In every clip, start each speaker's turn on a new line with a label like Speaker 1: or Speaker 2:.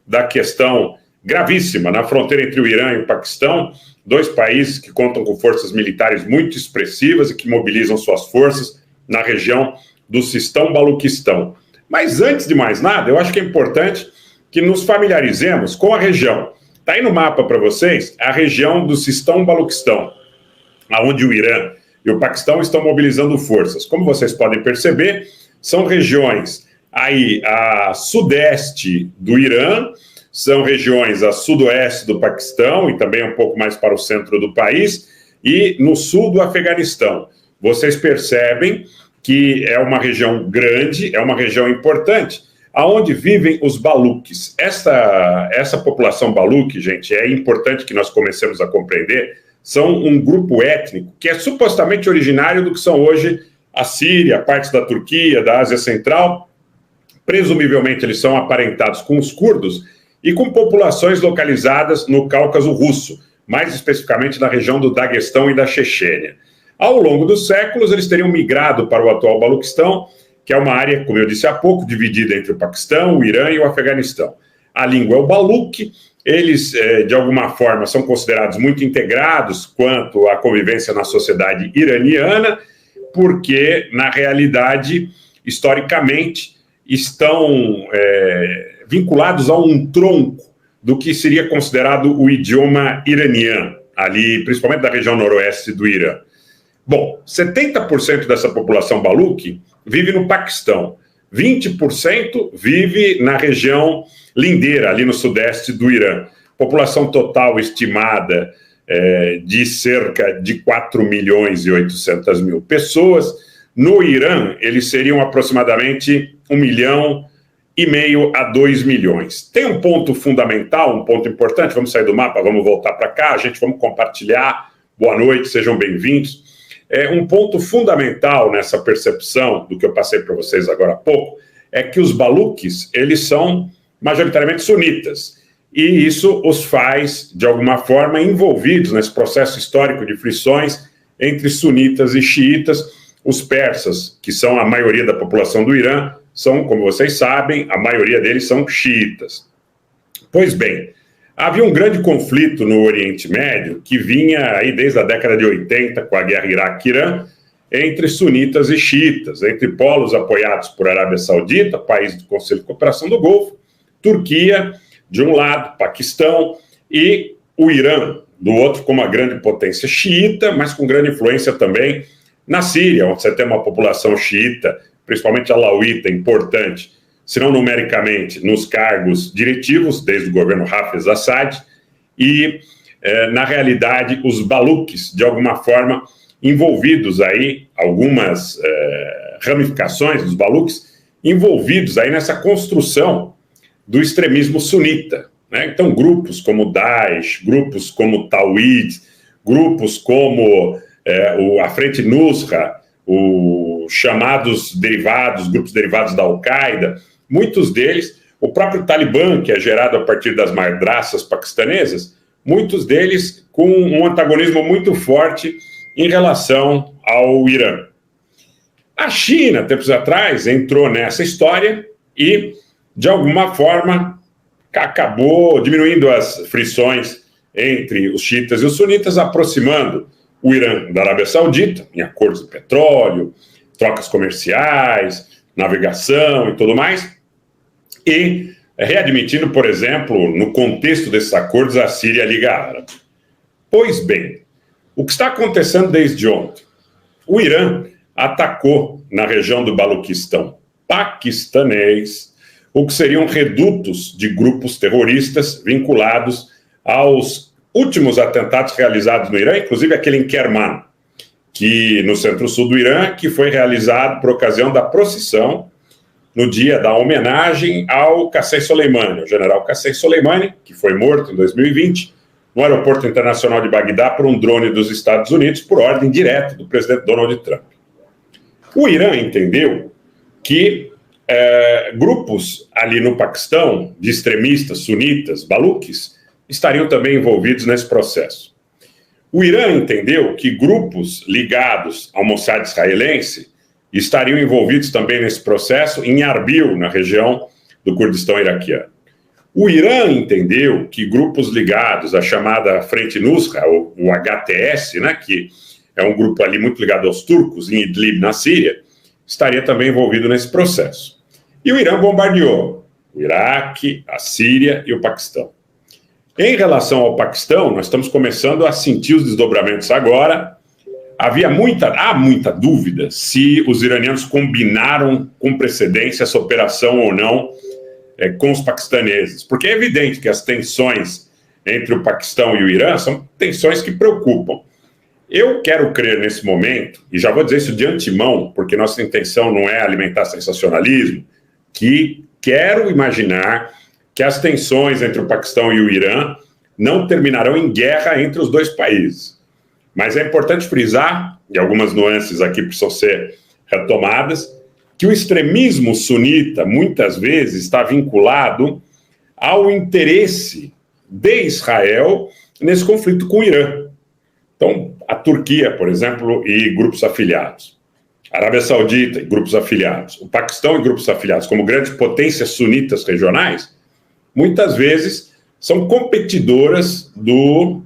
Speaker 1: da questão gravíssima na fronteira entre o Irã e o Paquistão, dois países que contam com forças militares muito expressivas e que mobilizam suas forças na região do Sistão-Baluquistão. Mas antes de mais nada, eu acho que é importante que nos familiarizemos com a região. Está aí no mapa para vocês a região do Sistão-Baluquistão, onde o Irã e o Paquistão estão mobilizando forças. Como vocês podem perceber, são regiões aí a sudeste do Irã, são regiões a sudoeste do Paquistão e também um pouco mais para o centro do país, e no sul do Afeganistão. Vocês percebem que é uma região grande, é uma região importante, aonde vivem os baluques. Essa população baluque, gente, é importante que nós comecemos a compreender, são um grupo étnico que é supostamente originário do que são hoje a Síria, partes da Turquia, da Ásia Central. Presumivelmente eles são aparentados com os curdos e com populações localizadas no Cáucaso russo, mais especificamente na região do Daguestão e da Chechênia. Ao longo dos séculos, eles teriam migrado para o atual Baluquistão, que é uma área, como eu disse há pouco, dividida entre o Paquistão, o Irã e o Afeganistão. A língua é o baluque, eles, de alguma forma, são considerados muito integrados quanto à convivência na sociedade iraniana, porque, na realidade, historicamente, estão vinculados a um tronco do que seria considerado o idioma iraniano, ali, principalmente da região noroeste do Irã. Bom, 70% dessa população baluque vive no Paquistão, 20% vive na região lindeira, ali no sudeste do Irã. População total estimada de cerca de 4.800.000 pessoas. No Irã, eles seriam aproximadamente 1,5 milhão a 2 milhões. Tem um ponto fundamental, um ponto importante, vamos sair do mapa, vamos voltar para cá, vamos compartilhar. Boa noite, sejam bem-vindos. Um ponto fundamental nessa percepção do que eu passei para vocês agora há pouco é que os baluques, eles são majoritariamente sunitas, e isso os faz, de alguma forma, envolvidos nesse processo histórico de frições entre sunitas e xiitas. Os persas, que são a maioria da população do Irã, são, como vocês sabem, a maioria deles são xiitas. Pois bem, havia um grande conflito no Oriente Médio, que vinha aí desde a década de 80, com a guerra Iraque-Irã, entre sunitas e xiitas, entre polos apoiados por Arábia Saudita, país do Conselho de Cooperação do Golfo, Turquia, de um lado, Paquistão, e o Irã, do outro, como uma grande potência xiita, mas com grande influência também na Síria, onde você tem uma população xiita, principalmente alauíta, importante, se não numericamente, nos cargos diretivos, desde o governo Hafez Assad, e, na realidade, os baluques, de alguma forma, envolvidos aí, algumas ramificações dos baluques, envolvidos aí nessa construção do extremismo sunita, né? Então, grupos como Daesh, grupos como Tawhid, grupos como a Frente Nusra, os chamados grupos derivados da Al-Qaeda, muitos deles, o próprio Talibã, que é gerado a partir das madraças paquistanesas, muitos deles com um antagonismo muito forte em relação ao Irã. A China, tempos atrás, entrou nessa história e, de alguma forma, acabou diminuindo as frições entre os xiitas e os sunitas, aproximando o Irã da Arábia Saudita, em acordos de petróleo, trocas comerciais, navegação e tudo mais, e readmitindo, por exemplo, no contexto desses acordos, a Síria e a Liga Árabe. Pois bem, o que está acontecendo desde ontem? O Irã atacou na região do Baluquistão paquistanês o que seriam redutos de grupos terroristas vinculados aos últimos atentados realizados no Irã, inclusive aquele em Kerman, que no centro-sul do Irã, que foi realizado por ocasião da procissão no dia da homenagem ao Qassem Soleimani, o general Qassem Soleimani, que foi morto em 2020 no aeroporto internacional de Bagdá por um drone dos Estados Unidos, por ordem direta do presidente Donald Trump. O Irã entendeu que grupos ali no Paquistão, de extremistas sunitas, baluques, estariam também envolvidos nesse processo. O Irã entendeu que grupos ligados ao Mossad israelense estariam envolvidos também nesse processo em Arbil, na região do Kurdistão iraquiano. O Irã entendeu que grupos ligados à chamada Frente Nusra, o HTS, né, que é um grupo ali muito ligado aos turcos, em Idlib, na Síria, estaria também envolvido nesse processo. E o Irã bombardeou o Iraque, a Síria e o Paquistão. Em relação ao Paquistão, nós estamos começando a sentir os desdobramentos agora. Há muita dúvida se os iranianos combinaram com precedência essa operação ou não com os paquistaneses, porque é evidente que as tensões entre o Paquistão e o Irã são tensões que preocupam. Eu quero crer nesse momento, e já vou dizer isso de antemão, porque nossa intenção não é alimentar sensacionalismo, que quero imaginar que as tensões entre o Paquistão e o Irã não terminarão em guerra entre os dois países. Mas é importante frisar, e algumas nuances aqui precisam ser retomadas, que o extremismo sunita, muitas vezes, está vinculado ao interesse de Israel nesse conflito com o Irã. Então, a Turquia, por exemplo, e grupos afiliados. A Arábia Saudita e grupos afiliados. O Paquistão e grupos afiliados, como grandes potências sunitas regionais, muitas vezes são competidoras do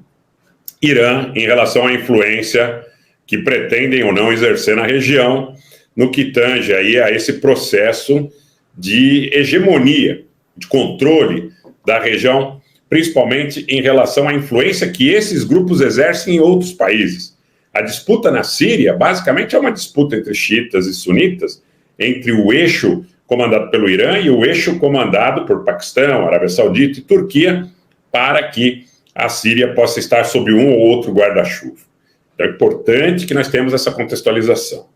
Speaker 1: Irã em relação à influência que pretendem ou não exercer na região, no que tange aí a esse processo de hegemonia, de controle da região, principalmente em relação à influência que esses grupos exercem em outros países. A disputa na Síria, basicamente, é uma disputa entre xiitas e sunitas, entre o eixo comandado pelo Irã e o eixo comandado por Paquistão, Arábia Saudita e Turquia, para que a Síria possa estar sob um ou outro guarda-chuva. Então é importante que nós tenhamos essa contextualização.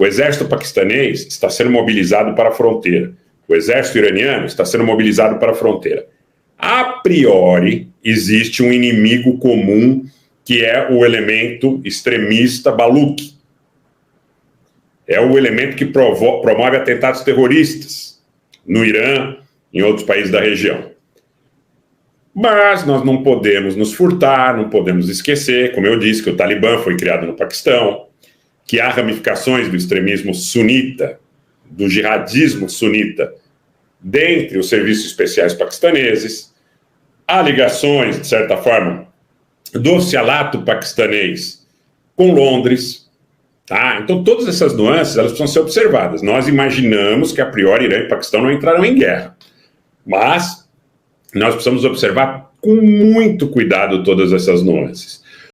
Speaker 1: O exército paquistanês está sendo mobilizado para a fronteira. O exército iraniano está sendo mobilizado para a fronteira. A priori, existe um inimigo comum, que é o elemento extremista Baluchi. É o elemento que promove atentados terroristas no Irã, em outros países da região. Mas nós não podemos nos furtar, não podemos esquecer, como eu disse, que o Talibã foi criado no Paquistão, que há ramificações do extremismo sunita, do jihadismo sunita, dentre os serviços especiais paquistaneses, há ligações, de certa forma, do cialato paquistanês com Londres, tá? Então todas essas nuances, elas precisam ser observadas. Nós imaginamos que a priori Irã e Paquistão não entrarão em guerra, mas nós precisamos observar com muito cuidado todas essas nuances.